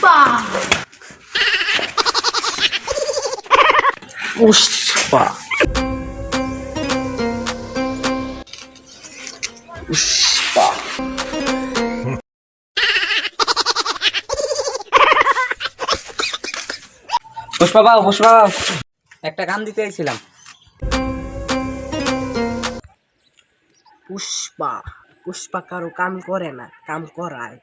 পুষ্পা পুষ্পা পুষ্পা পুষ্পা বাবু, পুষ্পা বাবু, একটা গান দিতে চাইছিলাম। পুষ্পা পুষ্পা কারো কাম করে না, কাম করায়।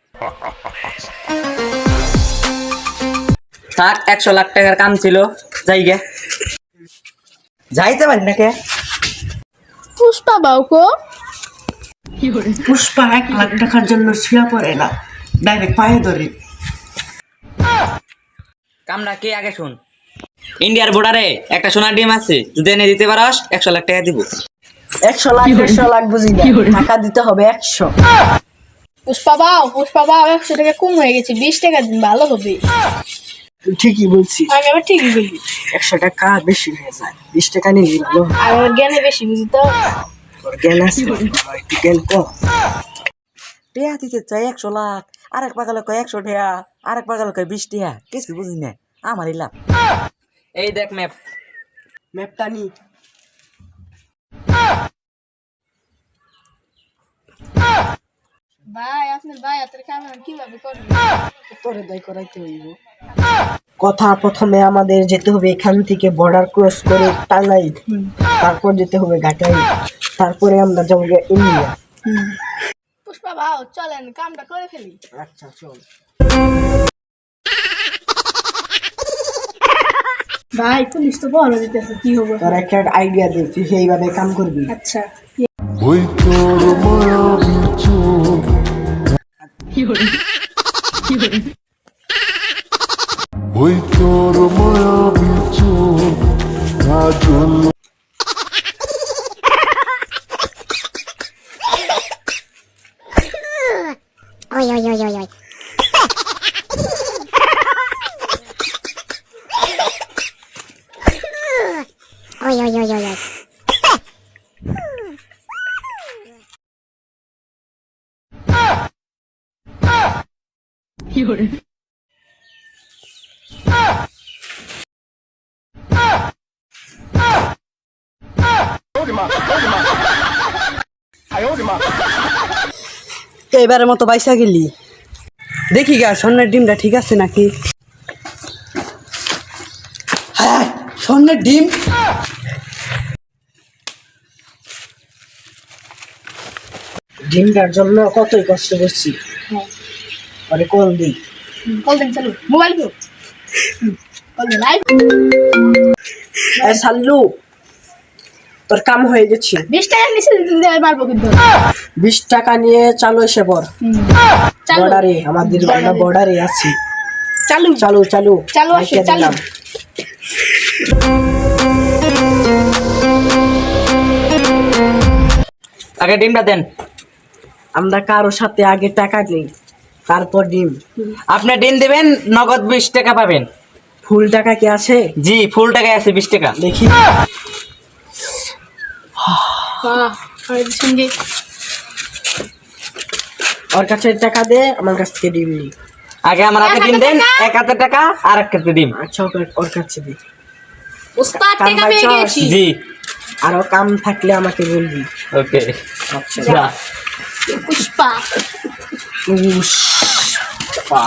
থাক, 100 লাখ টাকার কাম ছিল, যাই গে। যাইতে পারি না কে? পুষ্পা বাউকো পুষ্পা 1 লাখ টাকার জন্য শুয়ে পড়ে না, ডাইরেক্ট পায়ে ধরে। কামটা কে আগে শুন। ইন্ডিয়ার বর্ডারে একটা সোনার ডিম আছে, যদি এনে দিতে পারস 100 লাখ টাকা দিব। 100 লাখ 100 লাখ বুঝি না, টাকা দিতে হবে 100। পুষ্পা বাউ 100 টাকা কম হয়ে গেছে, 20 টাকা দিন ভালো হবে। তুই ঠিকই বলছিস, আমি আবার ঠিকই বলি, 100 টাকা বেশি হয়ে যায়, 20 টাকা নিয়ে ভালো। আর আমার জ্ঞানে বেশি বুঝি তো। তোর জ্ঞান আছে, আমার একটু জ্ঞান কম। টেয়া দিতে চাই 100 লাখ, আরেক পাগলে কয় 100 টাকা, আরেক পাগলে কয় 20 টাকা, কিছু বুঝি না, আমারই লাভ। এই দেখ ম্যাপ। ম্যাপটা নি। ভাই আপনার ভাই হাতের কাম কিভাবে করবে? তোরে দায় করাইতে হইব। কথা প্রথমে আমাদের যেতে হবে এখান থেকে বর্ডার ক্রস করে টাঙ্গাইল, তারপর যেতে হবে ঘাটাইল, তারপরে আমরা যাবো ইন্ডিয়া। পুষ্পা বাউ চলেন কামটা করে ফেলি। আচ্ছা চল। ভাই পুলিশ তো বড় দিতেছে, কি হবে? তোর একটা আইডিয়া দে, তুই সেইভাবে কাম করবি। আচ্ছা ওই তোর মায়াবী চোখ, ওই তোর মায়াবী চোখ, কাজল Oi, oi, oi, oi, oi. Oi, oi, oi, oi, oi. এবারের মতো বাইসা গেলি, দেখি গা স্বর্ণের ডিমটা ঠিক আছে নাকি। হ্যাঁ স্বর্ণের ডিম। ডিমটার জন্য কতই কষ্ট করছি, পরে কল দিই। কল দেন, চালু মোবাইল কো কল দেন। লাইভ সাল্লু, তোর কাম হয়ে গেছে। 20 টাকা নিচে দিতে পারবো কিন্তু। 20 টাকা নিয়ে চালু এসে পর চালু বর্ডারে, আমাদের আমরা বর্ডারে আছি। চালু চালু চালু চালু আসে, মাইকে চালু। দিলাম। আগে ডিমটা দেন। আমরা কারো সাথে আগে টাকা নেই, তারপর ডিম। আপনি ডিম দিবেন, নগদ 20 টাকা পাবেন। ফুল টাকা কি আছে? জি, ফুল টাকায় আছে 20 টাকা। দেখি। বাহ আর সঙ্গে ওর কাছে টাকা দে, আমার কাছ থেকে ডিম নি। আগে আমার হাতে ডিম দেন, 1000 টাকা আর এক হাতে ডিম। আচ্ছা ওর কাছে দে। উস্তাদ কাম টাকা পেয়ে পাইছস? গেছি। জি, আরো কাম থাকলে আমাকে বলবি। ওকে। আচ্ছা যা। পুষ্পা পুষ্পা।